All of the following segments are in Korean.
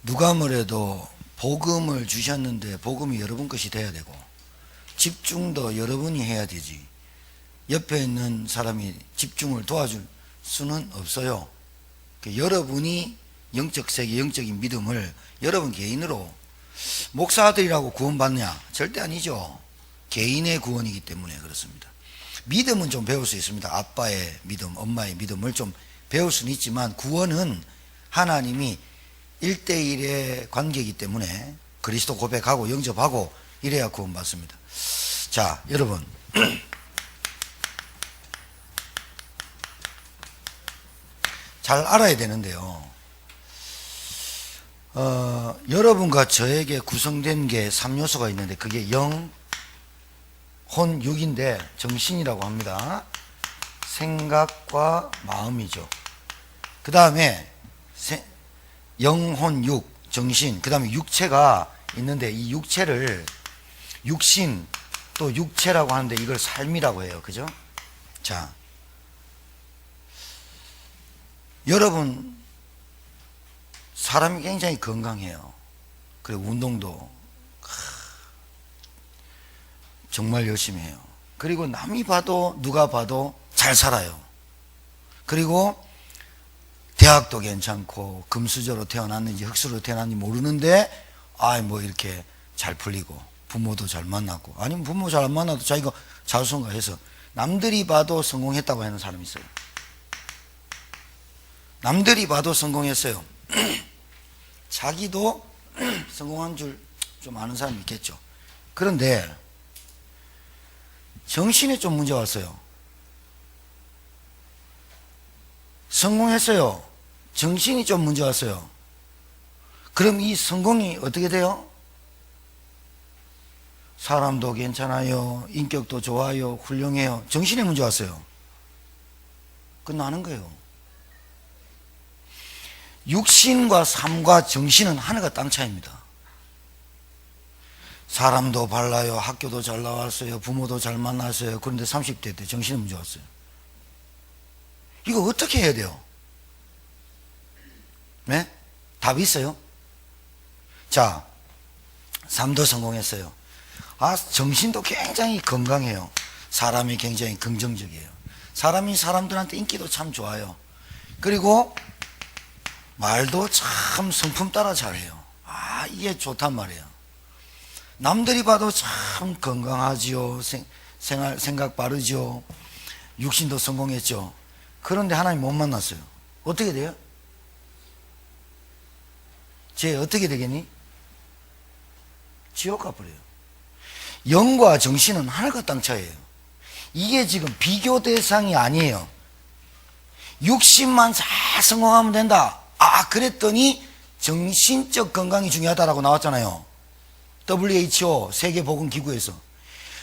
누가 뭐래도 복음을 주셨는데 복음이 여러분 것이 돼야 되고 집중도 여러분이 해야 되지. 옆에 있는 사람이 집중을 도와줄 수는 없어요. 여러분이 영적 세계, 영적인 믿음을 여러분 개인으로, 목사들이라고 구원받냐? 절대 아니죠. 개인의 구원이기 때문에 그렇습니다. 믿음은 좀 배울 수 있습니다. 아빠의 믿음, 엄마의 믿음을 좀 배울 수는 있지만 구원은 하나님이 1대1의 관계이기 때문에 그리스도 고백하고 영접하고 이래야 구원받습니다. 자, 여러분 잘 알아야 되는데요. 여러분과 저에게 구성된 게 3요소가 있는데 그게 영, 혼, 육인데 정신이라고 합니다. 생각과 마음이죠. 그 다음에 영, 혼, 육, 정신, 그 다음에 육체가 있는데 이 육체를 육신 또 육체라고 하는데 이걸 삶이라고 해요. 그죠? 자, 여러분 사람이 굉장히 건강해요. 그리고 운동도 정말 열심히 해요. 그리고 남이 봐도 누가 봐도 잘 살아요. 그리고 대학도 괜찮고 금수저로 태어났는지 흙수로 태어났는지 모르는데 뭐 이렇게 잘 풀리고 부모도 잘 만났고, 아니면 부모 잘 만나도 자기가 자수성가해서 남들이 봐도 성공했다고 하는 사람이 있어요. 남들이 봐도 성공했어요. 자기도 성공한 줄 좀 아는 사람이 있겠죠. 그런데 정신에 좀 문제가 왔어요. 성공했어요. 정신이 좀 문제가 왔어요. 그럼 이 성공이 어떻게 돼요? 사람도 괜찮아요. 인격도 좋아요. 훌륭해요. 정신에 문제 왔어요. 끝나는 거예요. 육신과 삶과 정신은 하늘과 땅 차이입니다. 사람도 발라요. 학교도 잘 나왔어요. 부모도 잘 만났어요. 그런데 30대 때 정신에 문제 왔어요. 이거 어떻게 해야 돼요? 네? 답이 있어요? 자, 삶도 성공했어요. 정신도 굉장히 건강해요. 사람이 굉장히 긍정적이에요. 사람이 사람들한테 인기도 참 좋아요. 그리고 말도 참 성품 따라 잘해요. 이게 좋단 말이에요. 남들이 봐도 참 건강하지요. 생각 바르죠. 육신도 성공했죠. 그런데 하나님 못 만났어요. 어떻게 돼요? 쟤 어떻게 되겠니? 지옥 가버려요. 영과 정신은 하늘과 땅 차이예요. 이게 지금 비교 대상이 아니에요. 육신만 잘 성공하면 된다. 그랬더니 정신적 건강이 중요하다라고 나왔잖아요. WHO 세계보건기구에서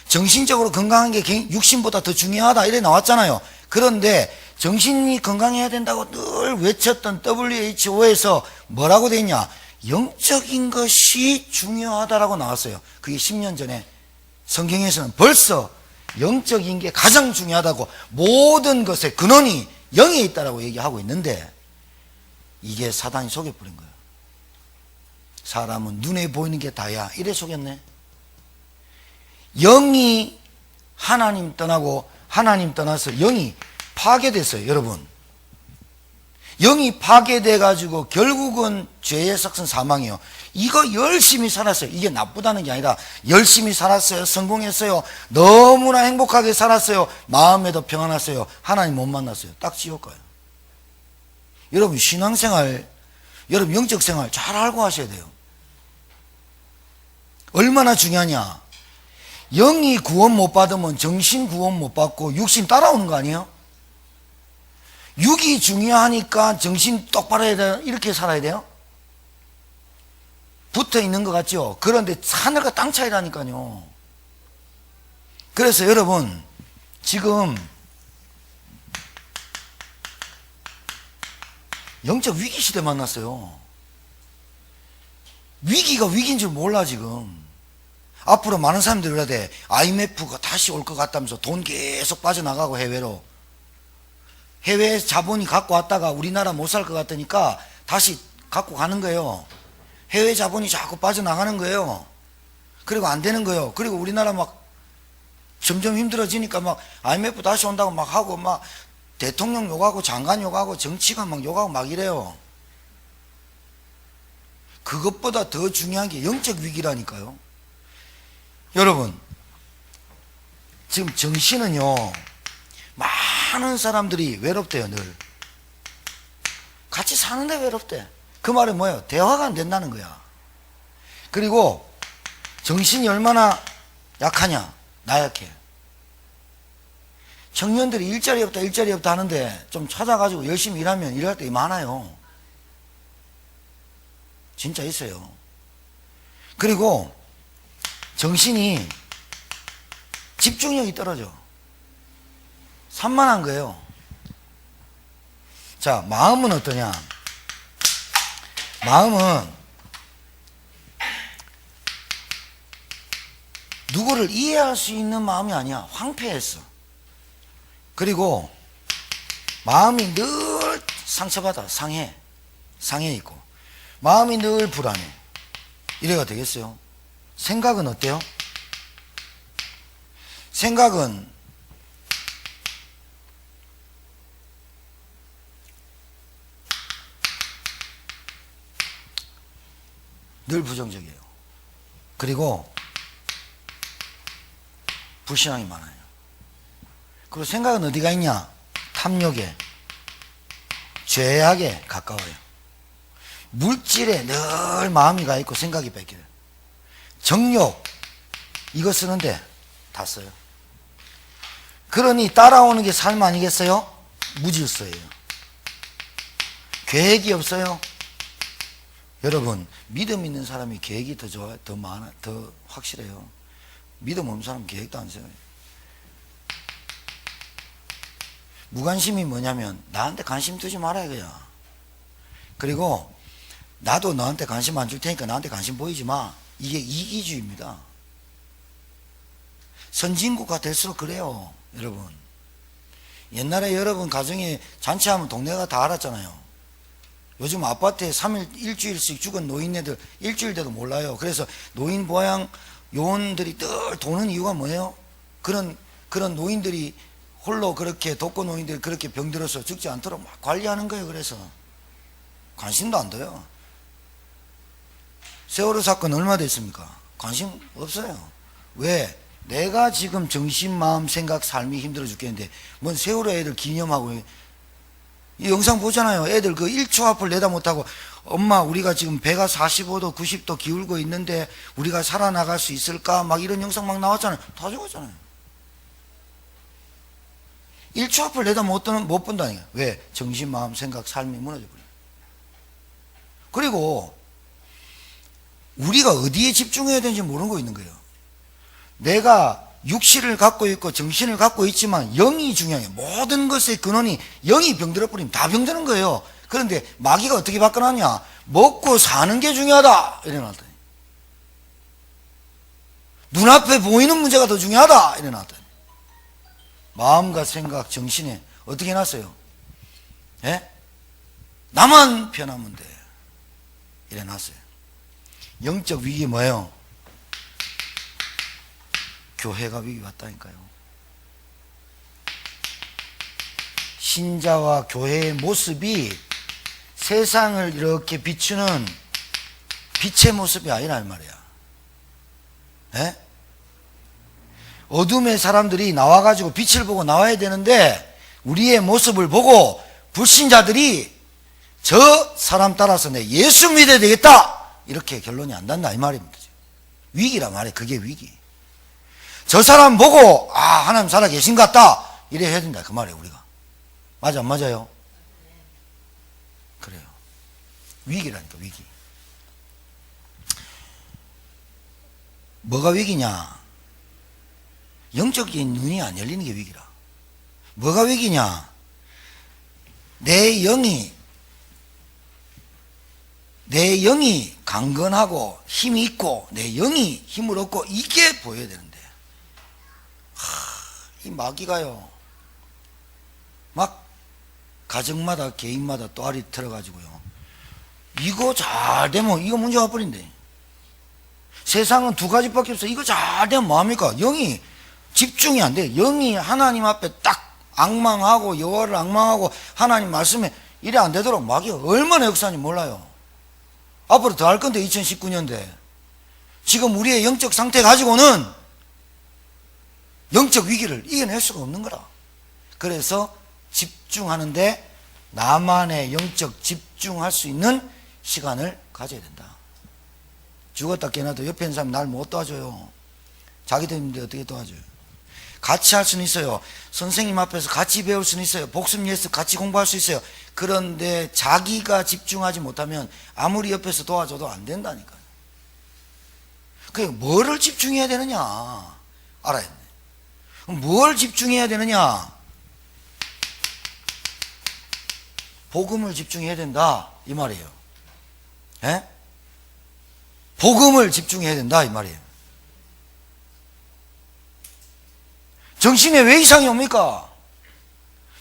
정신적으로 건강한 게 육신보다 더 중요하다 이래 나왔잖아요. 그런데 정신이 건강해야 된다고 늘 외쳤던 WHO에서 뭐라고 돼 있냐? 영적인 것이 중요하다라고 나왔어요. 그게 10년 전에. 성경에서는 벌써 영적인 게 가장 중요하다고, 모든 것의 근원이 영에 있다라고 얘기하고 있는데 이게 사단이 속여버린 거예요. 사람은 눈에 보이는 게 다야 이래 속였네. 영이 하나님 떠나고 하나님 떠나서 영이 파괴됐어요. 여러분, 영이 파괴돼 가지고 결국은 죄의 삭은 사망이에요. 이거 열심히 살았어요. 이게 나쁘다는 게 아니라 열심히 살았어요. 성공했어요. 너무나 행복하게 살았어요. 마음에도 평안했어요. 하나님 못 만났어요. 딱 지옥 가요. 여러분, 신앙생활, 여러분 영적생활 잘 알고 하셔야 돼요. 얼마나 중요하냐? 영이 구원 못 받으면 정신 구원 못 받고 육신 따라오는 거 아니에요? 육이 중요하니까 정신 똑바로 해야 돼요. 이렇게 살아야 돼요? 붙어 있는 것 같죠? 그런데 하늘과 땅 차이라니까요. 그래서 여러분, 지금 영적 위기 시대 만났어요. 위기가 위기인 줄 몰라. 지금 앞으로 많은 사람들이 그래야 돼. IMF가 다시 올 것 같다면서 돈 계속 빠져나가고 해외로, 해외 자본이 갖고 왔다가 우리나라 못 살 것 같으니까 다시 갖고 가는 거예요. 해외 자본이 자꾸 빠져나가는 거예요. 그리고 안 되는 거예요. 그리고 우리나라 막 점점 힘들어지니까 막 IMF 다시 온다고 막 하고 막 대통령 욕하고 장관 욕하고 정치가 막 욕하고 막 이래요. 그것보다 더 중요한 게 영적 위기라니까요. 여러분, 지금 정신은요, 많은 사람들이 외롭대요. 늘 같이 사는데 외롭대. 그 말은 뭐예요? 대화가 안 된다는 거야. 그리고 정신이 얼마나 약하냐? 나약해. 청년들이 일자리 없다 하는데 좀 찾아가지고 열심히 일하면 일할 때 많아요. 진짜 있어요. 그리고 정신이 집중력이 떨어져. 산만한 거예요. 자, 마음은 어떠냐? 마음은 누구를 이해할 수 있는 마음이 아니야. 황폐했어. 그리고 마음이 늘 상처받아. 상해 있고 마음이 늘 불안해. 이래가 되겠어요? 생각은 어때요? 생각은 늘 부정적이에요. 그리고 불신앙이 많아요. 그리고 생각은 어디가 있냐? 탐욕에, 죄악에 가까워요. 물질에 늘 마음이 가 있고 생각이 뺏겨요. 정욕, 이거 쓰는데 다 써요. 그러니 따라오는 게 삶 아니겠어요? 무질서예요. 계획이 없어요. 여러분, 믿음 있는 사람이 계획이 더 좋아요. 더 많아, 더 확실해요. 믿음 없는 사람은 계획도 안 세워요. 무관심이 뭐냐면 나한테 관심 두지 말아야 그야. 그리고 나도 너한테 관심 안 줄 테니까 나한테 관심 보이지 마. 이게 이기주의입니다. 선진국가 될수록 그래요. 여러분, 옛날에 여러분 가정에 잔치하면 동네가 다 알았잖아요. 요즘 아파트에 3일 일주일씩 죽은 노인네들 일주일 돼도 몰라요. 그래서 노인 보양 요원들이 늘 도는 이유가 뭐예요? 그런 노인들이 홀로 그렇게 독거 노인들이 그렇게 병들어서 죽지 않도록 막 관리하는 거예요. 그래서 관심도 안 둬요. 세월호 사건 얼마 됐습니까? 관심 없어요. 왜? 내가 지금 정신, 마음, 생각, 삶이 힘들어 죽겠는데 뭔 세월호 애들 기념하고. 이 영상 보잖아요. 애들 그 1초 앞을 내다 못하고 엄마 우리가 지금 배가 45도 90도 기울고 있는데 우리가 살아나갈 수 있을까? 막 이런 영상 막 나왔잖아요. 다 죽었잖아요. 1초 앞을 내다 못 본다니까. 왜? 정신, 마음, 생각, 삶이 무너져 버려요. 그리고 우리가 어디에 집중해야 되는지 모르는 거 있는 거예요. 내가 육신을 갖고 있고 정신을 갖고 있지만 영이 중요해요. 모든 것의 근원이 영이 병들어 버리면 다 병드는 거예요. 그런데 마귀가 어떻게 바꿔놨냐? 먹고 사는 게 중요하다 이래놨더니, 눈앞에 보이는 문제가 더 중요하다 이래놨더니, 마음과 생각, 정신에 어떻게 해놨어요? 예? 나만 편하면 돼 이래놨어요. 영적 위기 뭐예요? 교회가 위기 왔다니까요. 신자와 교회의 모습이 세상을 이렇게 비추는 빛의 모습이 아니란 말이야. 예? 어둠의 사람들이 나와가지고 빛을 보고 나와야 되는데 우리의 모습을 보고 불신자들이 저 사람 따라서 내 예수 믿어야 되겠다 이렇게 결론이 안 난다 이 말입니다. 위기란 말이에요. 그게 위기. 저 사람 보고 하나님 살아 계신 것 같다 이래 해야 된다 그 말이에요. 우리가 맞아 안 맞아요? 그래요. 위기라니까 위기. 뭐가 위기냐? 영적인 눈이 안 열리는 게 위기라. 뭐가 위기냐? 내 영이 강건하고 힘이 있고 내 영이 힘을 얻고 이게 보여야 되는데 이 마귀가요 막 가정마다 개인마다 또알이 틀어가지고요 이거 잘 되면 이거 문제 와버린대. 세상은 두 가지밖에 없어. 이거 잘 되면 뭐합니까? 영이 집중이 안 돼. 영이 하나님 앞에 딱 앙망하고 여호와를 앙망하고 하나님 말씀에 이래 안 되도록 마귀가 얼마나 역사인지 몰라요. 앞으로 더 할 건데 2019년대 지금 우리의 영적 상태 가지고는 영적 위기를 이겨낼 수가 없는 거라. 그래서 집중하는데 나만의 영적 집중할 수 있는 시간을 가져야 된다. 죽었다 깨어나도 옆에 있는 사람이 날 못 도와줘요. 자기도 힘든데 어떻게 도와줘요? 같이 할 수는 있어요. 선생님 앞에서 같이 배울 수는 있어요. 복습 예습 같이 공부할 수 있어요. 그런데 자기가 집중하지 못하면 아무리 옆에서 도와줘도 안 된다니까요. 그러니까 뭐를 집중해야 되느냐 알아야 돼. 뭘 집중해야 되느냐? 복음을 집중해야 된다 이 말이에요. 예? 복음을 집중해야 된다 이 말이에요. 정신에 왜 이상이 옵니까?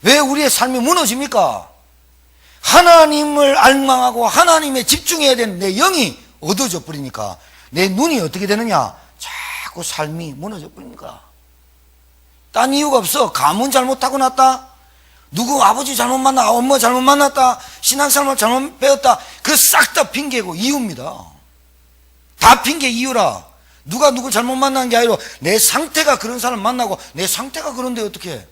왜 우리의 삶이 무너집니까? 하나님을 알망하고 하나님에 집중해야 되는 내 영이 어두워져 버리니까 내 눈이 어떻게 되느냐? 자꾸 삶이 무너져 버립니까? 딴 이유가 없어. 가문 잘못 타고났다, 누구 아버지 잘못 만났다, 엄마 잘못 만났다, 신앙생활 잘못 배웠다, 그 싹 다 핑계고 이유입니다. 다 핑계 이유라. 누가 누구 잘못 만난 게 아니라 내 상태가 그런 사람 만나고 내 상태가 그런데 어떻게 해?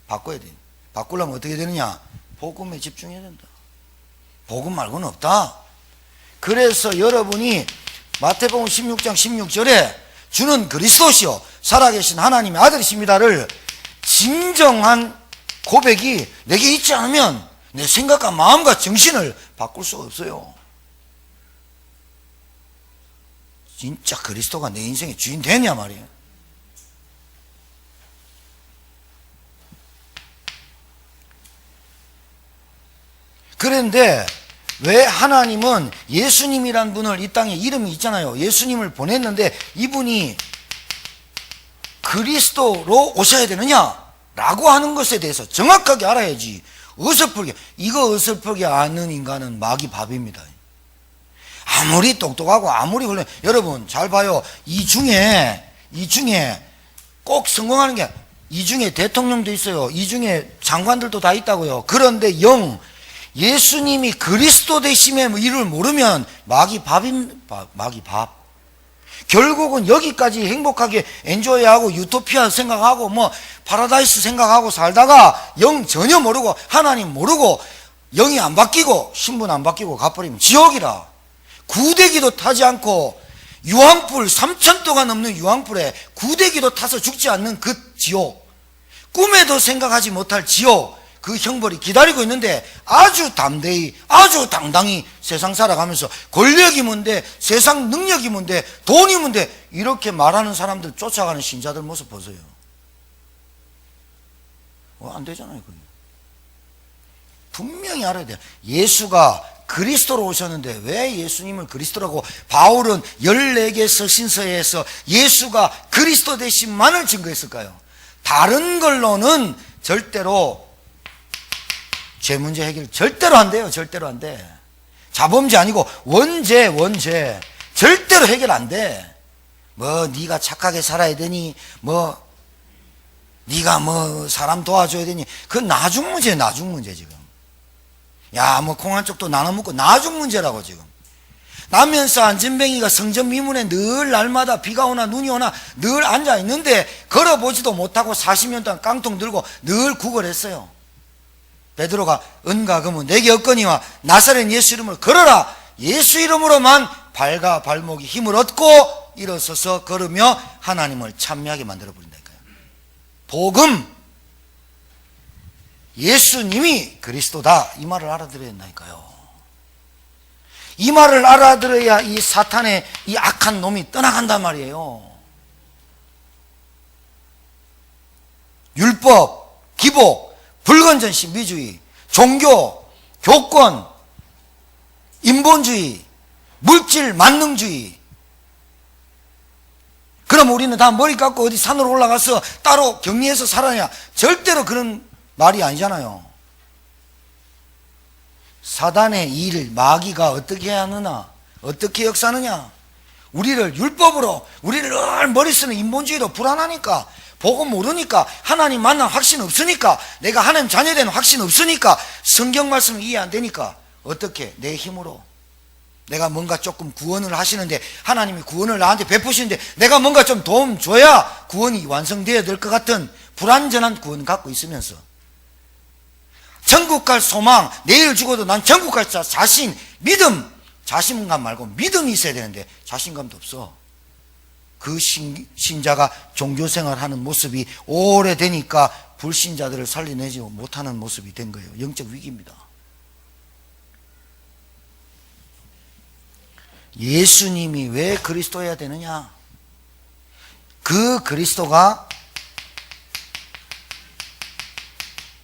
바꿔야 돼. 바꾸려면 어떻게 되느냐? 복음에 집중해야 된다. 복음 말고는 없다. 그래서 여러분이 마태복음 16장 16절에 주는 그리스도시요 살아계신 하나님의 아들이십니다를 진정한 고백이 내게 있지 않으면 내 생각과 마음과 정신을 바꿀 수가 없어요. 진짜 그리스도가 내 인생의 주인 되냐 말이에요. 그런데 왜 하나님은 예수님이란 분을 이 땅에 이름이 있잖아요. 예수님을 보냈는데 이분이 그리스도로 오셔야 되느냐라고 하는 것에 대해서 정확하게 알아야지. 어설프게 이거 어설프게 아는 인간은 마귀 밥입니다. 아무리 똑똑하고 아무리 훌륭해, 여러분 잘 봐요. 이 중에 꼭 성공하는 게 이 중에 대통령도 있어요. 이 중에 장관들도 다 있다고요. 그런데 예수님이 그리스도 되심의 이유를 모르면 마귀 밥. 결국은 여기까지 행복하게 엔조이하고 유토피아 생각하고 뭐 파라다이스 생각하고 살다가 영 전혀 모르고 하나님 모르고 영이 안 바뀌고 신분 안 바뀌고 가버리면 지옥이라. 구데기도 타지 않고 유황불 3천 도가 넘는 유황불에 구데기도 타서 죽지 않는 그 지옥, 꿈에도 생각하지 못할 지옥, 그 형벌이 기다리고 있는데 아주 담대히 아주 당당히 세상 살아가면서 권력이 뭔데 세상 능력이 뭔데 돈이 뭔데 이렇게 말하는 사람들 쫓아가는 신자들 모습 보세요. 안 되잖아요. 그게. 분명히 알아야 돼요. 예수가 그리스도로 오셨는데 왜 예수님을 그리스도라고 바울은 14개 서신서에서 예수가 그리스도 되심만을 증거했을까요? 다른 걸로는 절대로 죄 문제 해결 절대로 안 돼요. 절대로 안 돼. 자범죄 아니고 원죄 절대로 해결 안 돼. 뭐 네가 착하게 살아야 되니 뭐 네가 뭐 사람 도와줘야 되니 그건 나중 문제 지금. 야 뭐 콩 한 쪽도 나눠 먹고 나중 문제라고 지금. 나면서 안전뱅이가 성전 미문에 늘 날마다 비가 오나 눈이 오나 늘 앉아 있는데 걸어보지도 못하고 40년 동안 깡통 들고 늘 구걸했어요. 베드로가 은과 금은 내게 없거니와 나사렛 예수 이름을 걸어라. 예수 이름으로만 발과 발목이 힘을 얻고 일어서서 걸으며 하나님을 찬미하게 만들어 버린다니까요. 복음, 예수님이 그리스도다 이 말을 알아들어야 된다니까요. 이 말을 알아들어야 이 사탄의 이 악한 놈이 떠나간단 말이에요. 율법, 기복, 불건전 신비주의, 종교, 교권, 인본주의, 물질 만능주의. 그럼 우리는 다 머리 깎고 어디 산으로 올라가서 따로 격리해서 살아야 절대로 그런 말이 아니잖아요. 사단의 일, 마귀가 어떻게 하느냐, 어떻게 역사하느냐. 우리를 율법으로, 우리를 늘 머리 쓰는 인본주의로 불안하니까, 복음 모르니까, 하나님 만난 확신 없으니까, 내가 하나님 자녀되는 확신 없으니까, 성경 말씀 이해 안 되니까, 어떻게? 내 힘으로. 내가 뭔가 조금 구원을 하시는데, 하나님이 구원을 나한테 베푸시는데, 내가 뭔가 좀 도움 줘야 구원이 완성되어야 될 것 같은 불완전한 구원 갖고 있으면서, 천국 갈 소망, 내일 죽어도 난 천국 갈 자신, 믿음, 자신감 말고 믿음이 있어야 되는데 자신감도 없어. 그 신자가 종교생활 하는 모습이 오래되니까 불신자들을 살려내지 못하는 모습이 된 거예요. 영적 위기입니다. 예수님이 왜 그리스도여야 되느냐? 그 그리스도가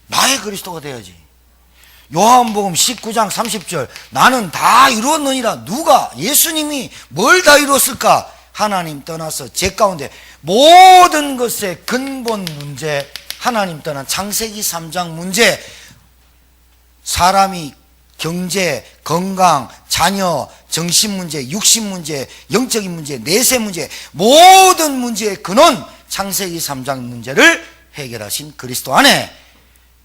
나의 그리스도가 돼야지. 요한복음 19장 30절, 나는 다 이루었느니라. 누가? 예수님이 뭘 다 이루었을까? 하나님 떠나서 제 가운데 모든 것의 근본 문제, 하나님 떠난 창세기 3장 문제, 사람이 경제, 건강, 자녀, 정신 문제, 육신 문제, 영적인 문제, 내세 문제, 모든 문제의 근원, 창세기 3장 문제를 해결하신 그리스도 안에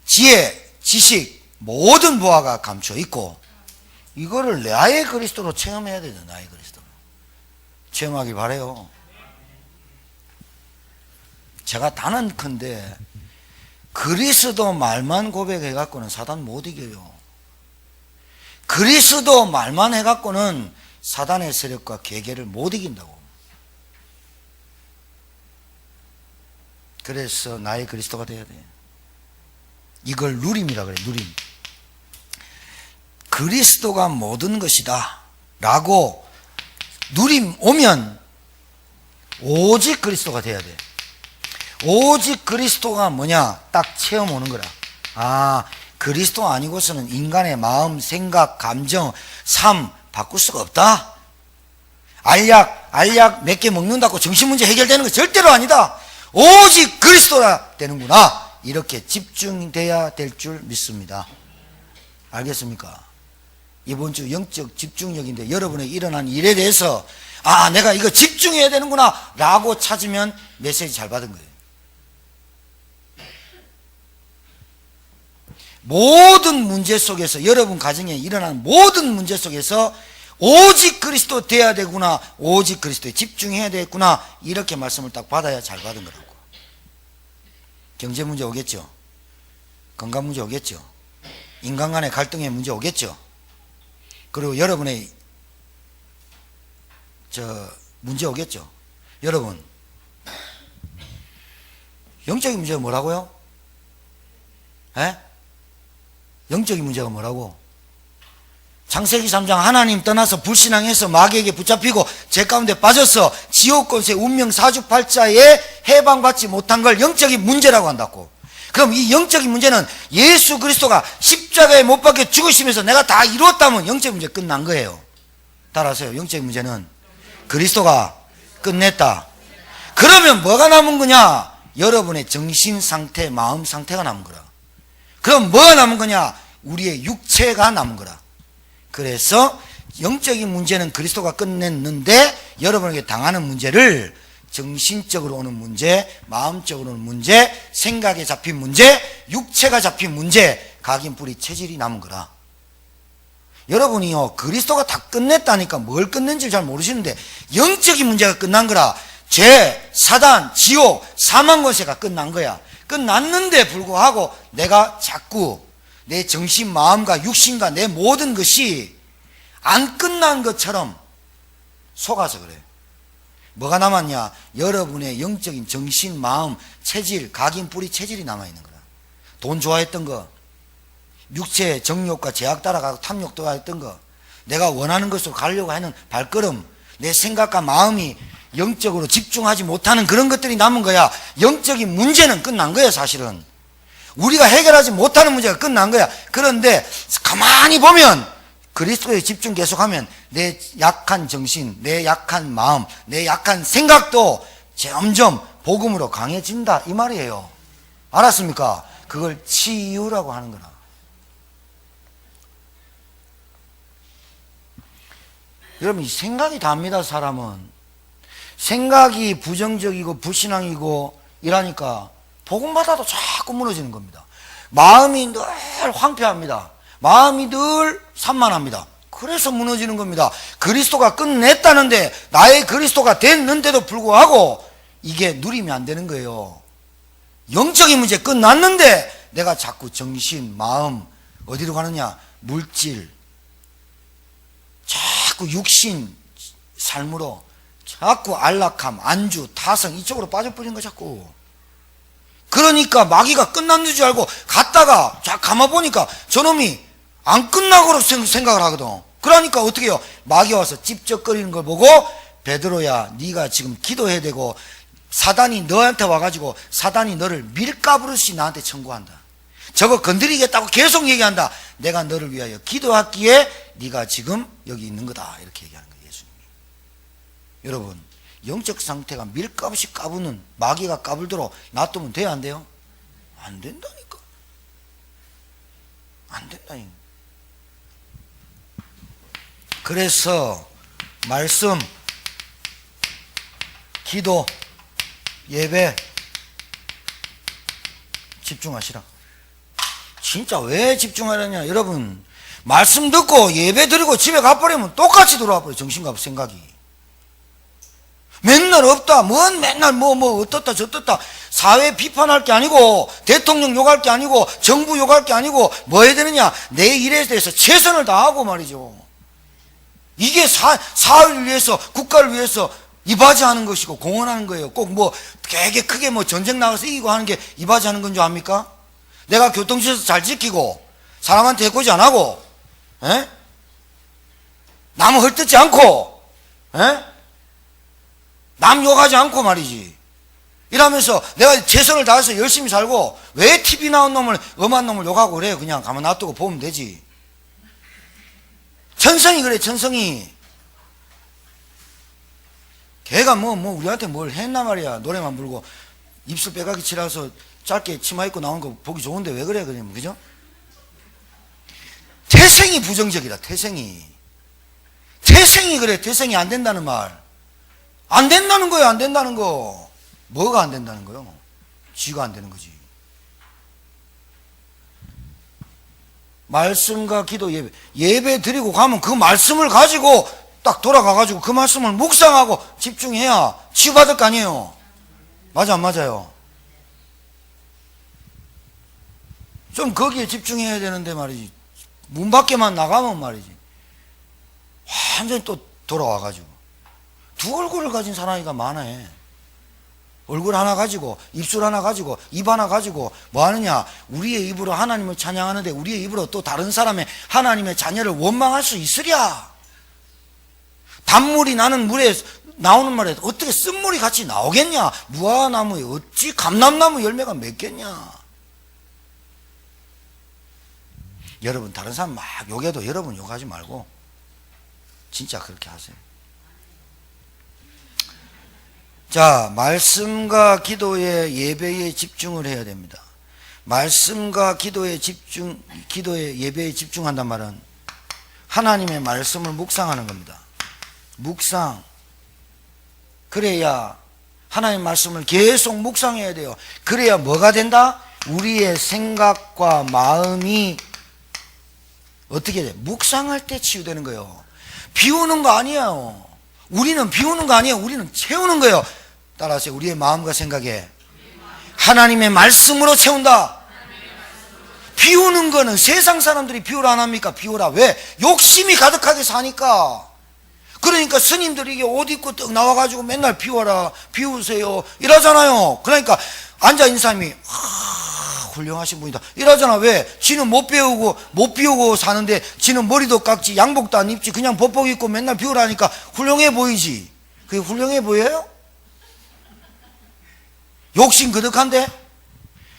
지혜, 지식, 모든 보화가 감춰 있고, 이거를 나의 그리스도로 체험해야 되죠. 나의 그리스도로 체험하길 바라요. 제가 단언컨대 그리스도 말만 고백해 갖고는 사단 못 이겨요. 그리스도 말만 해 갖고는 사단의 세력과 계계를 못 이긴다고. 그래서 나의 그리스도가 돼야 돼. 이걸 누림이라 그래. 누림. 그리스도가 모든 것이다 라고 누림 오면 오직 그리스도가 돼야 돼. 오직 그리스도가 뭐냐? 딱 체험 오는 거라. 아, 그리스도 아니고서는 인간의 마음, 생각, 감정, 삶 바꿀 수가 없다. 알약 몇 개 먹는다고 정신문제 해결되는 거 절대로 아니다. 오직 그리스도라 되는구나. 이렇게 집중돼야 될 줄 믿습니다. 알겠습니까? 이번 주 영적 집중력인데 여러분의 일어난 일에 대해서 아, 내가 이거 집중해야 되는구나 라고 찾으면 메시지 잘 받은 거예요. 모든 문제 속에서, 여러분 가정에 일어난 모든 문제 속에서 오직 그리스도 돼야 되구나, 오직 그리스도에 집중해야 되겠구나, 이렇게 말씀을 딱 받아야 잘 받은 거라고. 경제 문제 오겠죠. 건강 문제 오겠죠. 인간 간의 갈등의 문제 오겠죠. 그리고 여러분의 문제 오겠죠. 여러분, 영적인 문제가 뭐라고요? 에? 영적인 문제가 뭐라고? 창세기 3장 하나님 떠나서 불신앙해서 마귀에게 붙잡히고 죄 가운데 빠져서 지옥권세 운명 사주팔자에 해방받지 못한 걸 영적인 문제라고 한다고. 그럼 이 영적인 문제는 예수 그리스도가 십자가에 못 박혀 죽으시면서 내가 다 이루었다면 영적인 문제 끝난 거예요. 따라하세요. 영적인 문제는 그리스도가 끝냈다. 그러면 뭐가 남은 거냐? 여러분의 정신 상태, 마음 상태가 남은 거라. 그럼 뭐가 남은 거냐? 우리의 육체가 남은 거라. 그래서 영적인 문제는 그리스도가 끝냈는데 여러분에게 당하는 문제를 정신적으로 오는 문제, 마음적으로 오는 문제, 생각에 잡힌 문제, 육체가 잡힌 문제, 각인뿌리 체질이 남은 거라. 여러분이요, 그리스도가 다 끝냈다니까 뭘 끝낸지 잘 모르시는데 영적인 문제가 끝난 거라. 죄, 사단, 지옥, 사망 권세가 끝난 거야. 끝났는데 불구하고 내가 자꾸 내 정신, 마음과 육신과 내 모든 것이 안 끝난 것처럼 속아서 그래. 뭐가 남았냐? 여러분의 영적인 정신, 마음, 체질, 각인, 뿌리 체질이 남아있는 거라. 돈 좋아했던 거, 육체 정욕과 제약 따라가고 탐욕 좋아했던 거, 내가 원하는 것으로 가려고 하는 발걸음, 내 생각과 마음이 영적으로 집중하지 못하는 그런 것들이 남은 거야. 영적인 문제는 끝난 거야. 사실은 우리가 해결하지 못하는 문제가 끝난 거야. 그런데 가만히 보면 그리스도에 집중 계속하면 내 약한 정신, 내 약한 마음, 내 약한 생각도 점점 복음으로 강해진다 이 말이에요. 알았습니까? 그걸 치유라고 하는 거라. 여러분, 생각이 답니다. 사람은 생각이 부정적이고 불신앙이고 이러니까 복음 받아도 자꾸 무너지는 겁니다. 마음이 늘 황폐합니다. 마음이 늘 산만합니다. 그래서 무너지는 겁니다. 그리스도가 끝냈다는데, 나의 그리스도가 됐는데도 불구하고 이게 누리면 안 되는 거예요. 영적인 문제 끝났는데 내가 자꾸 정신, 마음 어디로 가느냐? 물질, 자꾸 육신 삶으로 자꾸 안락함, 안주, 타성 이쪽으로 빠져버리는 거 자꾸. 그러니까 마귀가 끝났는 줄 알고 갔다가 감아보니까 저놈이 안 끝나고 생각을 하거든. 그러니까 어떻게 해요? 마귀가 와서 찝쩍거리는 걸 보고, 베드로야, 네가 지금 기도해야 되고, 사단이 너한테 와가지고 사단이 너를 밀가부르시 나한테 청구한다. 저거 건드리겠다고 계속 얘기한다. 내가 너를 위하여 기도했기에 네가 지금 여기 있는 거다. 이렇게 얘기하는 거예요, 예수님이. 여러분, 영적 상태가 밀가부시 까부는, 마귀가 까불도록 놔두면 돼요, 안 돼요? 안 된다니까. 안 된다니까. 그래서 말씀, 기도, 예배 집중하시라. 진짜 왜 집중하느냐? 여러분, 말씀 듣고 예배 드리고 집에 가버리면 똑같이 돌아와 버려. 정신과 생각이 맨날 없다, 맨날 어떻다 저떻다. 사회 비판할 게 아니고, 대통령 욕할 게 아니고, 정부 욕할 게 아니고, 뭐 해야 되느냐? 내 일에 대해서 최선을 다하고 말이죠. 이게 사회를 위해서, 국가를 위해서 이바지하는 것이고 공헌하는 거예요. 꼭 되게 크게 전쟁 나가서 이기고 하는 게 이바지하는 건 줄 압니까? 내가 교통질서 잘 지키고, 사람한테 해코지 안 하고, 남 헐뜯지 않고, 남 욕하지 않고 말이지. 이러면서 내가 최선을 다해서 열심히 살고, 왜 TV 나온 놈을, 엄한 놈을 욕하고 그래? 그냥 가만 놔두고 보면 되지. 천성이 그래, 천성이. 걔가 우리한테 뭘 했나 말이야. 노래만 부르고 입술 빼가기 칠해서 짧게 치마 입고 나온 거 보기 좋은데 왜 그래, 그냥. 그죠? 태생이 부정적이다, 태생이. 태생이 그래, 태생이 안 된다는 말. 안 된다는 거예요, 안 된다는 거. 뭐가 안 된다는 거요? 쥐가 안 되는 거지. 말씀과 기도, 예배 드리고 가면 그 말씀을 가지고 딱 돌아가가지고 그 말씀을 묵상하고 집중해야 치유받을 거 아니에요. 맞아, 안 맞아요? 좀 거기에 집중해야 되는데 말이지. 문 밖에만 나가면 말이지, 완전히 또 돌아와가지고. 두 얼굴을 가진 사람이가 많아. 얼굴 하나 가지고, 입술 하나 가지고, 입 하나 가지고 뭐 하느냐? 우리의 입으로 하나님을 찬양하는데 우리의 입으로 또 다른 사람의 하나님의 자녀를 원망할 수 있으랴? 단물이 나는 물에 나오는 말에 어떻게 쓴물이 같이 나오겠냐? 무화과나무에 어찌 감람나무 열매가 맺겠냐? 여러분, 다른 사람 막 욕해도 여러분 욕하지 말고 진짜 그렇게 하세요. 자, 말씀과 기도에, 예배에 집중을 해야 됩니다. 말씀과 기도에 예배에 집중한단 말은 하나님의 말씀을 묵상하는 겁니다. 묵상. 그래야, 하나님의 말씀을 계속 묵상해야 돼요. 그래야 뭐가 된다? 우리의 생각과 마음이 어떻게 돼? 묵상할 때 치유되는 거예요. 비우는 거 아니에요. 우리는 비우는 거 아니에요. 우리는 채우는 거예요. 따라하세요. 우리의 마음과 생각에 하나님의 말씀으로 채운다. 비우는 거는 세상 사람들이 비우라 안 합니까? 비우라. 왜? 욕심이 가득하게 사니까. 그러니까 스님들이 이게 옷 입고 떡 나와가지고 맨날 비워라, 비우세요 이러잖아요. 그러니까 앉아있는 사람이 훌륭하신 분이다 이러잖아. 왜? 지는 못 비우고 사는데 지는 머리도 깎지, 양복도 안 입지, 그냥 법복 입고 맨날 비우라니까 훌륭해 보이지. 그게 훌륭해 보여요? 욕심 그득한데?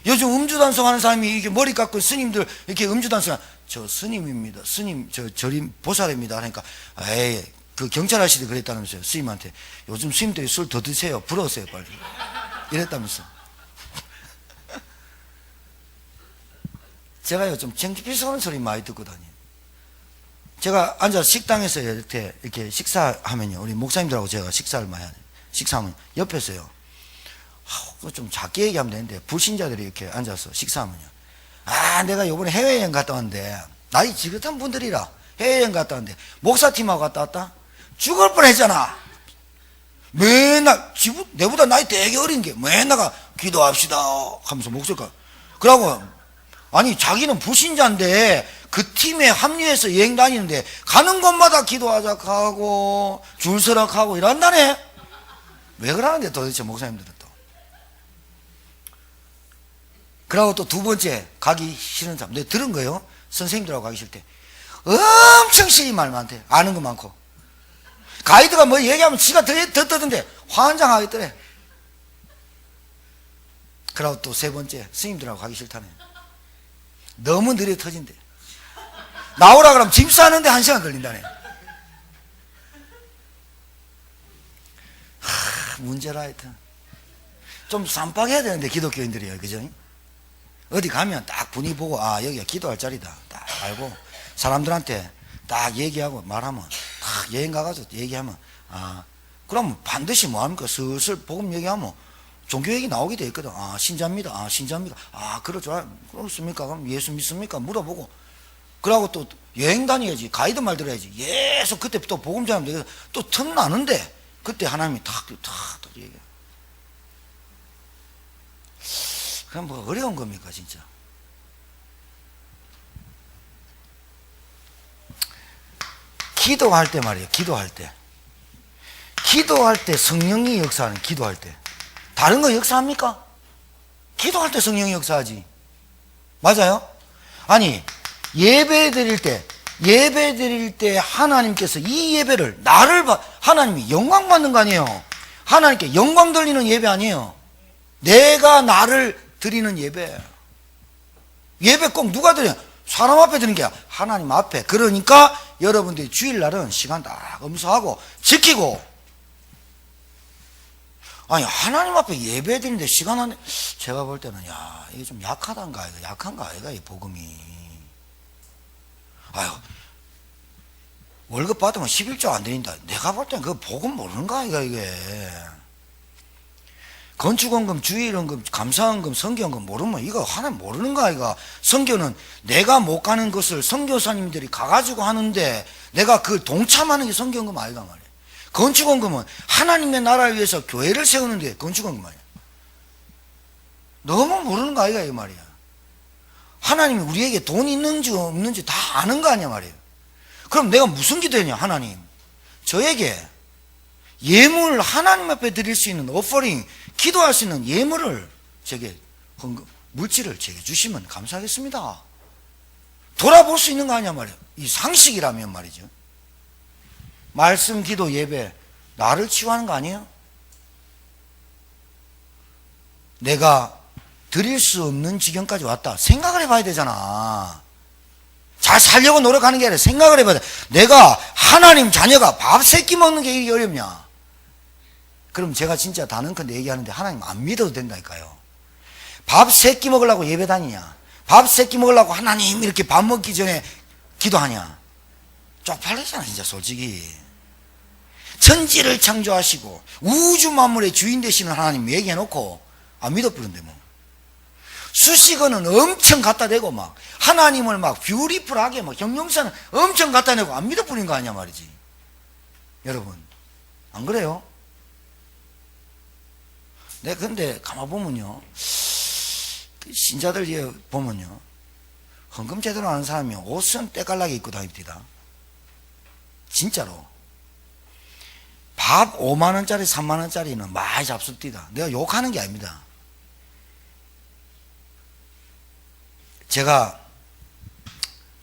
요즘 음주단속 하는 사람이 이렇게 머리 깎고 스님들 이렇게 음주단속, 저 스님입니다, 스님 저 절임 보살입니다 하니까, 에이, 그 경찰 아저씨도 그랬다면서요. 스님한테. 요즘 스님들이 술 더 드세요, 불어세요 빨리, 이랬다면서. 제가 요즘 창피스러운 소리 많이 듣고 다녀요. 제가 앉아서 식당에서 이렇게 식사하면요. 우리 목사님들하고 제가 식사를 많이 하요. 식사하면 옆에서요. 좀 작게 얘기하면 되는데, 불신자들이 이렇게 앉아서 식사하면요. 내가 요번에 해외여행 갔다 왔는데, 나이 지긋한 분들이라 해외여행 갔다 왔는데, 목사팀하고 갔다 왔다? 죽을 뻔 했잖아. 맨날, 내보다 나이 되게 어린 게, 맨날 기도합시다 하면서 목소리가. 그러고, 아니, 자기는 불신자인데, 그 팀에 합류해서 여행 다니는데, 가는 곳마다 기도하자 하고, 줄 서라 하고 이런다네? 왜 그러는데 도대체 목사님들은 또. 그러고 또 두 번째, 가기 싫은 사람. 내가 들은 거예요. 선생님들하고 가기 싫을 때. 엄청 싫은 말 많대. 아는 거 많고. 가이드가 뭐 얘기하면 지가 더 떠든데 환장하겠더래. 그러고 또 세 번째, 스님들하고 가기 싫다네. 너무 느려 터진대. 나오라 그러면 짐 싸는데 1시간 걸린다네. 문제라 하여튼. 좀 쌈박해야 되는데, 기독교인들이요. 그죠? 어디 가면 딱 분위기 보고, 여기가 기도할 자리다. 딱 알고, 사람들한테 딱 얘기하고 말하면, 딱 여행 가가지고 얘기하면, 그러면 반드시 뭐 합니까? 슬슬 복음 얘기하면, 종교 얘기 나오게 돼 있거든. 신자입니다. 신자입니다. 그렇죠. 그렇습니까? 그럼 예수 믿습니까? 물어보고. 그러고 또 여행 다녀야지. 가이드 말 들어야지. 예수 그때 또 복음 전하면 또 틈나는데, 그때 하나님이 탁 얘기해. 그럼 뭐 어려운 겁니까, 진짜? 기도할 때 말이에요, 기도할 때. 기도할 때 성령이 역사하는, 기도할 때. 다른 거 역사합니까? 기도할 때 성령이 역사하지. 맞아요? 아니, 예배 드릴 때 하나님께서 이 예배를, 하나님이 영광 받는 거 아니에요? 하나님께 영광 돌리는 예배 아니에요? 내가 나를 드리는 예배. 예배 꼭 누가 드려? 사람 앞에 드리는 게 아니라 하나님 앞에. 그러니까 여러분들이 주일날은 시간 딱 엄수하고 지키고. 아니, 하나님 앞에 예배 드리는데 시간 안에, 제가 볼 때는, 이게 좀 약하단가, 약한가, 이 복음이. 월급 받으면 11조 안 드린다. 내가 볼 때는 그 복음 모르는가, 이게. 건축원금, 주일원금, 감사원금, 선교원금 모르면 이거 하나 모르는가, 이거. 선교는 내가 못 가는 것을 선교사님들이 가가지고 하는데 내가 그 동참하는 게 선교원금 아이가 말이야. 건축원금은 하나님의 나라를 위해서 교회를 세우는데 건축원금 말이야. 너무 모르는 거 아이가, 이 말이야. 하나님이 우리에게 돈이 있는지 없는지 다 아는 거 아니야 말이에요. 그럼 내가 무슨 기도했냐? 하나님, 저에게 예물, 하나님 앞에 드릴 수 있는 오퍼링, 기도할 수 있는 예물을, 제게 물질을 제게 주시면 감사하겠습니다. 돌아볼 수 있는 거 아니야 말이에요. 이 상식이라면 말이죠. 말씀, 기도, 예배, 나를 치유하는 거 아니에요? 내가 드릴 수 없는 지경까지 왔다. 생각을 해봐야 되잖아. 잘 살려고 노력하는 게 아니라 생각을 해봐야 돼. 내가 하나님 자녀가 밥 세 끼 먹는 게 이게 어렵냐? 그럼 제가 진짜 단언컨대 얘기하는데 하나님 안 믿어도 된다니까요. 밥 세 끼 먹으려고 예배 다니냐? 밥 세 끼 먹으려고 하나님 이렇게 밥 먹기 전에 기도하냐? 쪽팔리잖아 진짜 솔직히. 천지를 창조하시고 우주 만물의 주인 되시는 하나님 얘기해놓고 안 믿어버린데 뭐. 수식어는 엄청 갖다 대고 막 하나님을 막 뷰티풀하게 막 형용사는 엄청 갖다 내고 안 믿어버린 거 아니야 말이지. 여러분 안 그래요? 네, 근데 가만 보면요, 신자들 보면요, 헌금 제대로 하는 사람이 옷은 때깔나게 입고 다닙니다. 진짜로. 밥 5만원짜리 3만원짜리는 많이 잡숫디다. 내가 욕하는 게 아닙니다. 제가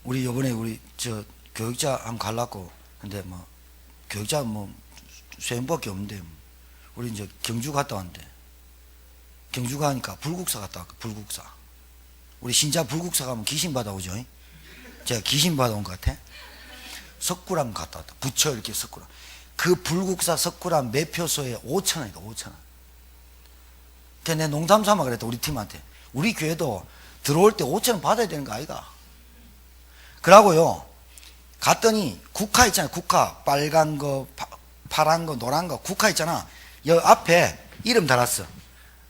우리 요번에 교육자 한번 갈라고 근데 뭐 교육자 뭐 수행밖에 없는데 우리 이제 경주 갔다 왔는데 경주 가니까 불국사 갔다 왔고 불국사. 우리 신자 불국사 가면 귀신 받아오죠. 제가 귀신 받아온 것 같아. 석굴암 갔다 왔다. 부처 이렇게 석굴암. 그 불국사 석굴암 매표소에 5,000원이다. 5,000원. 그래서 내가 농담 삼아 그랬다. 우리 팀한테. 우리 교회도 들어올 때 5,000원 받아야 되는 거 아이가? 그러고요. 갔더니 국화 있잖아요. 국화. 빨간 거, 파란 거, 노란 거, 국화 있잖아. 여 앞에 이름 달았어.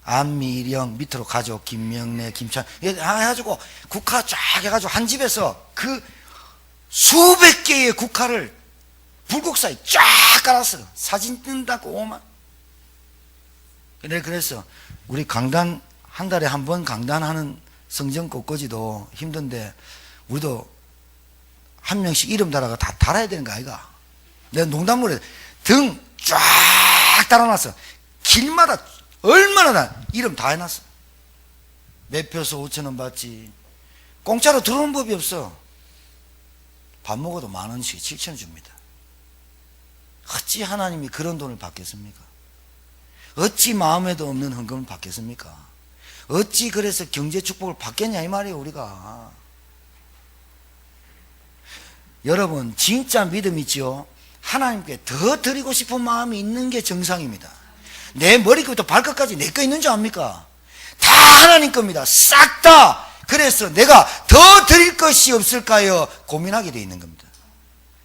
안미령, 밑으로 가족, 김명래, 김찬. 해가지고 국화 쫙 해가지고 한 집에서 그 수백 개의 국화를 불국사에 쫙 깔았어. 사진 뜬다고 오만. 내가 그랬어. 우리 강단, 한 달에 한 번 강단하는 성전 꽃꽂이도 힘든데, 우리도 한 명씩 이름 달아가 다 달아야 되는 거 아이가? 내가 농담으로 등 쫙 달아놨어. 길마다 얼마나 다 이름 다 해놨어. 매표소 5,000원 받지. 공짜로 들어오는 법이 없어. 밥 먹어도 10,000원씩 7,000원 줍니다. 어찌 하나님이 그런 돈을 받겠습니까? 어찌 마음에도 없는 헌금을 받겠습니까? 어찌 그래서 경제 축복을 받겠냐 이 말이에요. 우리가. 여러분 진짜 믿음 있지요? 하나님께 더 드리고 싶은 마음이 있는 게 정상입니다. 내 머리부터 발끝까지 내 거 있는 줄 압니까? 다 하나님 겁니다. 싹 다. 그래서 내가 더 드릴 것이 없을까요? 고민하게 돼 있는 겁니다.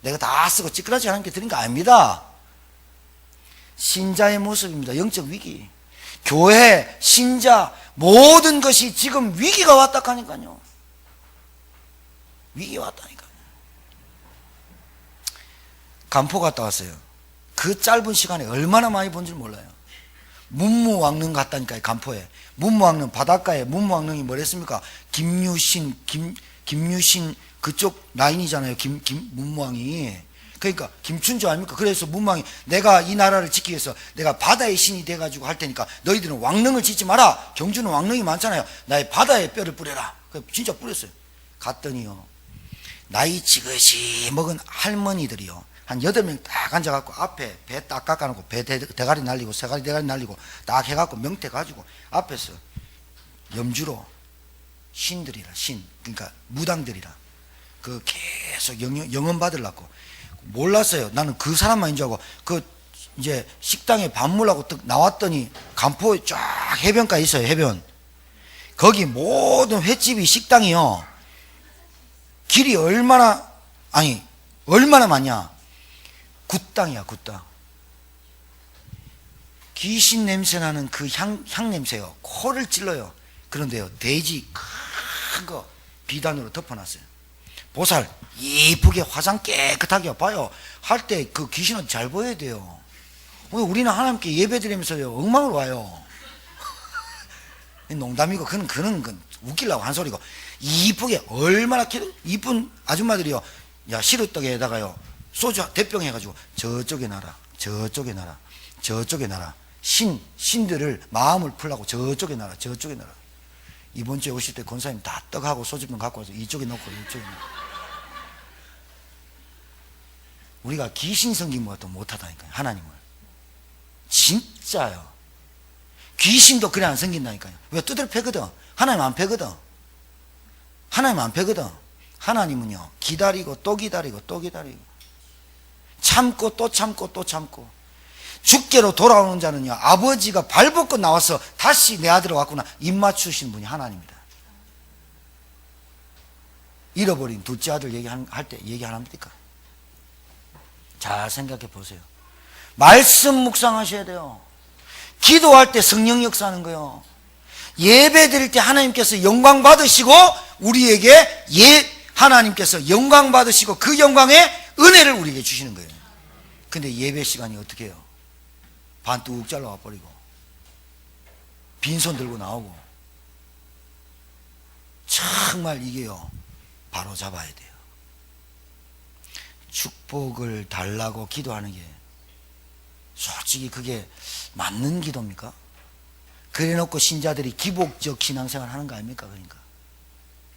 내가 다 쓰고 찌끄러지 하나님께 드린 거 아닙니다. 신자의 모습입니다. 영적 위기. 교회, 신자, 모든 것이 지금 위기가 왔다 하니까요. 위기 왔다니까요. 간포 갔다 왔어요. 그 짧은 시간에 얼마나 많이 본 줄 몰라요. 문무왕릉 갔다니까요. 간포에. 문무왕릉 바닷가에 문무왕릉이 뭐랬습니까? 김유신 그쪽 라인이잖아요. 문무왕이. 그러니까 김춘조 아닙니까? 그래서 문무왕이 내가 이 나라를 지키기 위해서 내가 바다의 신이 돼가지고 할 테니까 너희들은 왕릉을 짓지 마라. 경주는 왕릉이 많잖아요. 나의 바다에 뼈를 뿌려라. 진짜 뿌렸어요. 갔더니요, 나이 지긋이 먹은 할머니들이요, 한 8명 딱 앉아갖고 앞에 배 딱 깎아놓고 배 대가리 날리고 새가리 대가리 날리고 딱 해갖고 명태 가지고 앞에서 염주로 신들이라, 신, 그러니까 무당들이라, 그 계속 영원 받으려고. 몰랐어요. 나는 그 사람만인 줄 알고 그 이제 식당에 밥 먹으려고 딱 나왔더니 간포에 쫙 해변가 있어요. 해변. 거기 모든 횟집이 식당이요, 길이 얼마나 많냐. 굿땅이야, 굿땅. 귀신 냄새 나는 그 향 냄새요. 코를 찔러요. 그런데요, 돼지 큰 거 비단으로 덮어놨어요. 보살 이쁘게 화장 깨끗하게 봐요. 할 때 그 귀신은 잘 보여야 돼요. 우리는 하나님께 예배 드리면서요, 엉망으로 와요. 농담이고, 그는 웃기려고 한 소리고. 이쁘게, 얼마나 이쁜 아줌마들이요, 야, 시루떡에다가요, 소주 대병 해가지고, 저쪽에 놔라, 저쪽에 놔라, 저쪽에 놔라. 신들을 마음을 풀라고 저쪽에 놔라, 저쪽에 놔라. 이번 주에 오실 때 권사님 다 떡하고 소주병 갖고 와서 이쪽에 놓고 이쪽에 놓고. 우리가 귀신 섬긴 것도 못하다니까요. 하나님을. 진짜요. 귀신도 그래 안 섬긴다니까요. 왜? 두들 패거든. 하나님 안 패거든. 하나님 안 패거든. 하나님은요, 기다리고 또 기다리고 또 기다리고, 참고 또 참고 또 참고. 주께로 돌아오는 자는요, 아버지가 발벗고 나와서 다시 내 아들을 왔구나 입 맞추신 분이 하나님입니다. 잃어버린 둘째 아들 얘기할 때 얘기 안 합니까? 잘 생각해 보세요. 말씀 묵상하셔야 돼요. 기도할 때 성령 역사하는 거예요. 예배 드릴 때 하나님께서 영광 받으시고, 우리에게 하나님께서 영광 받으시고 그 영광의 은혜를 우리에게 주시는 거예요. 근데 예배 시간이 어떻게 해요? 반뚝 잘라와 버리고 빈손 들고 나오고. 정말 이게요, 바로 잡아야 돼요. 축복을 달라고 기도하는 게 솔직히 그게 맞는 기도입니까? 그래 놓고 신자들이 기복적 신앙생활 하는 거 아닙니까? 그러니까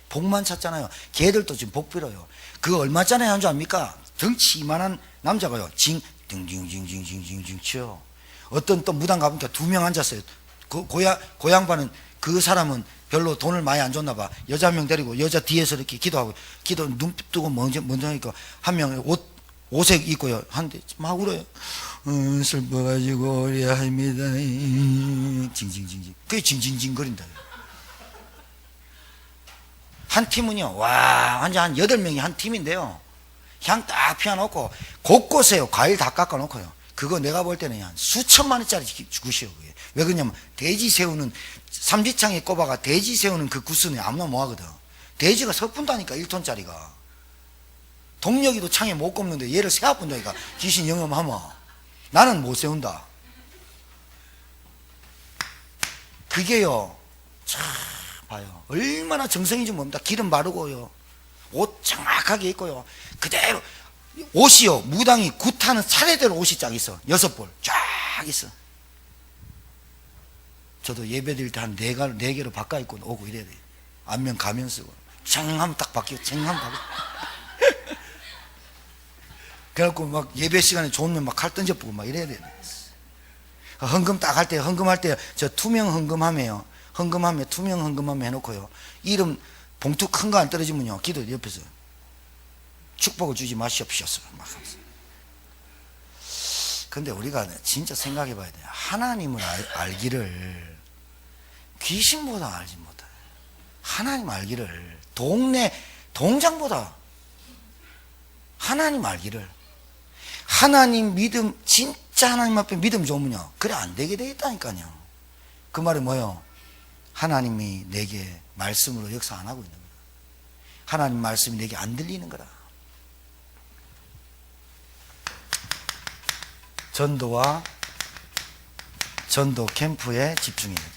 복만 찾잖아요. 걔들도 지금 복 빌어요. 그거 얼마짜리 하는 줄 압니까? 덩치 이만한 남자가요, 징징징징징징징 치요. 어떤 또 무당 가보니까 2명 앉았어요. 고향반은 그 사람은 별로 돈을 많이 안 줬나 봐. 여자 한 명 데리고 여자 뒤에서 이렇게 기도 눈 뜨고 먼저 하니까 한 명 옷색 입고요, 한데 막 울어요. 슬퍼가지고 우리 합니다. 징징징징. 그게 징징징 거린다. 한 팀은요, 와, 완전 한 8명이 한 팀인데요, 향 딱 피워놓고 곳곳에요 과일 다 깎아놓고요. 그거 내가 볼 때는 한 수천만 원짜리 굿이에요. 왜 그러냐면 돼지 새우는 삼지창에 꼽아가 돼지 새우는 그 구스는 아무나 뭐 하거든. 돼지가 석분다니까 1톤짜리가. 동력이도 창에 못 꼽는데 얘를 세아 분다니까 귀신 영험하면 나는 못 세운다. 그게요, 참 봐요. 얼마나 정성인지 뭡니다. 기름 바르고요, 옷 정확하게 입고요, 그대로 옷이요, 무당이 굿하는 차례대로 옷이 쫙 있어. 6벌 쫙 있어. 저도 예배 드릴 때 한 4개로 바꿔 입고 오고 이래야 돼요. 안면 가면 쓰고 쟁하면 딱 바뀌고 쟁하면 바뀌고. 그래갖고 막 예배 시간에 좋으면 막 칼 던져보고 막 이래야 돼요. 헌금 딱 할 때, 헌금할 때 저 투명 헌금하며요, 헌금하며 투명 헌금하며 해놓고요, 이름 봉투 큰 거 안 떨어지면요 기도 옆에서 축복을 주지 마시옵소서 막 하면서. 근데 우리가 진짜 생각해 봐야 돼요. 하나님을 알기를 귀신보다 알지 못해. 하나님 알기를 동네 동장보다 하나님 알기를, 하나님 믿음, 진짜 하나님 앞에 믿음 좋으면요 그래 안 되게 돼 있다니까요. 그 말이 뭐예요? 하나님이 내게 말씀으로 역사 안 하고 있는 거야. 하나님 말씀이 내게 안 들리는 거라. 전도와 전도 캠프에 집중해야 돼.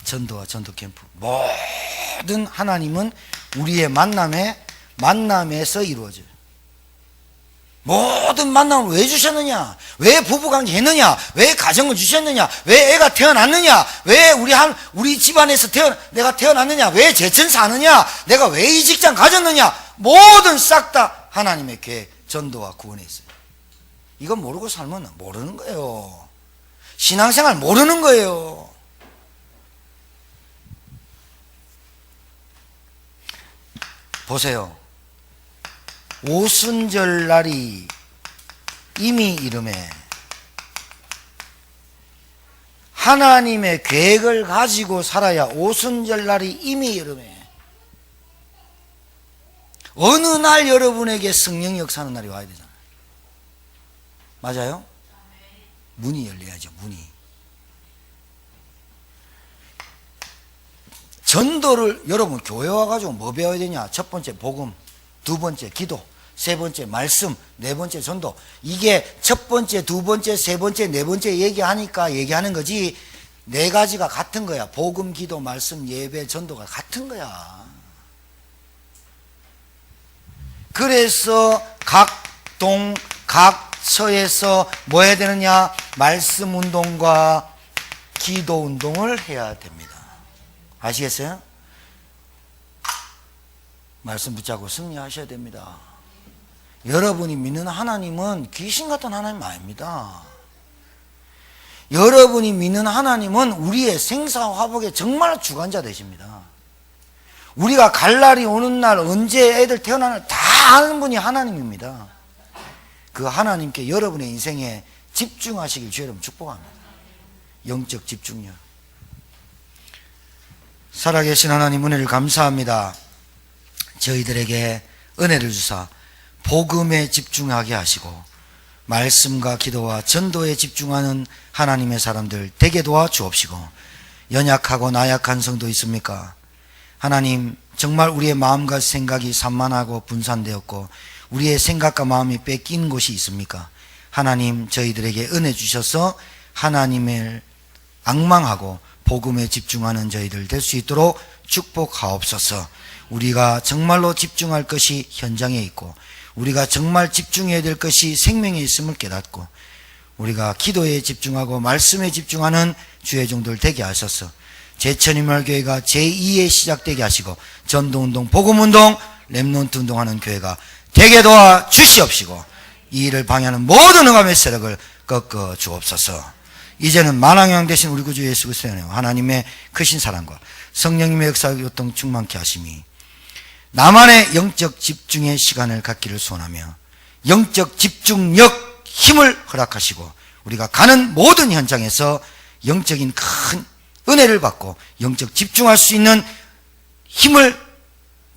전도와 전도 캠프, 모든 하나님은 우리의 만남에서 이루어져요. 모든 만남을 왜 주셨느냐? 왜 부부관계 했느냐? 왜 가정을 주셨느냐? 왜 애가 태어났느냐? 왜 우리 집안에서 내가 태어났느냐? 왜 제천 사느냐? 내가 왜 이 직장 가졌느냐? 모든 싹 다 하나님의 계획, 전도와 구원에 있어요. 이건 모르고 살면 모르는 거예요. 신앙생활 모르는 거예요. 보세요. 오순절 날이 이미 이름에 하나님의 계획을 가지고 살아야 오순절 날이 이미 이름에 어느 날 여러분에게 성령 역사하는 날이 와야 되잖아요. 맞아요? 문이 열려야죠. 문이. 전도를 여러분 교회 와가지고 뭐 배워야 되냐? 첫 번째 복음, 두 번째 기도, 세 번째 말씀, 네 번째 전도. 이게 첫 번째, 두 번째, 세 번째, 네 번째 얘기하니까 얘기하는 거지, 네 가지가 같은 거야. 복음, 기도, 말씀, 예배, 전도가 같은 거야. 그래서 각 동, 각 서에서 뭐 해야 되느냐? 말씀 운동과 기도 운동을 해야 됩니다. 아시겠어요? 말씀 붙잡고 승리하셔야 됩니다. 여러분이 믿는 하나님은 귀신 같은 하나님 아닙니다. 여러분이 믿는 하나님은 우리의 생사화복의 정말 주관자 되십니다. 우리가 갈 날이 오는 날, 언제 애들 태어나는 다 아는 분이 하나님입니다. 그 하나님께 여러분의 인생에 집중하시길 주여 여러분 축복합니다. 영적 집중력. 살아계신 하나님 은혜를 감사합니다. 저희들에게 은혜를 주사 복음에 집중하게 하시고 말씀과 기도와 전도에 집중하는 하나님의 사람들 되게 도와 주옵시고, 연약하고 나약한 성도 있습니까? 하나님, 정말 우리의 마음과 생각이 산만하고 분산되었고 우리의 생각과 마음이 뺏긴 곳이 있습니까? 하나님, 저희들에게 은혜 주셔서 하나님을 앙망하고 복음에 집중하는 저희들 될 수 있도록 축복하옵소서. 우리가 정말로 집중할 것이 현장에 있고 우리가 정말 집중해야 될 것이 생명에 있음을 깨닫고 우리가 기도에 집중하고 말씀에 집중하는 주의 종들 되게 하셔서 제천인말교회가 제2의 시작되게 하시고 전도운동, 복음운동, 렘넌트 운동하는 교회가 되게 도와 주시옵시고 이 일을 방해하는 모든 응함의 세력을 꺾어 주옵소서. 이제는 만왕왕 되신 우리 구주 예수 그리스도의 하나님의 크신 사랑과 성령님의 역사 교통 충만케 하심이 나만의 영적 집중의 시간을 갖기를 소원하며 영적 집중력 힘을 허락하시고 우리가 가는 모든 현장에서 영적인 큰 은혜를 받고 영적 집중할 수 있는 힘을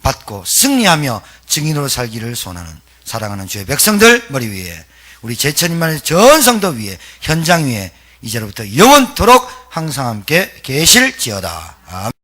받고 승리하며 증인으로 살기를 소원하는 사랑하는 주의 백성들 머리 위에, 우리 제천인만의 전 성도 위에, 현장 위에 이제로부터 영원토록 항상 함께 계실지어다. 아멘.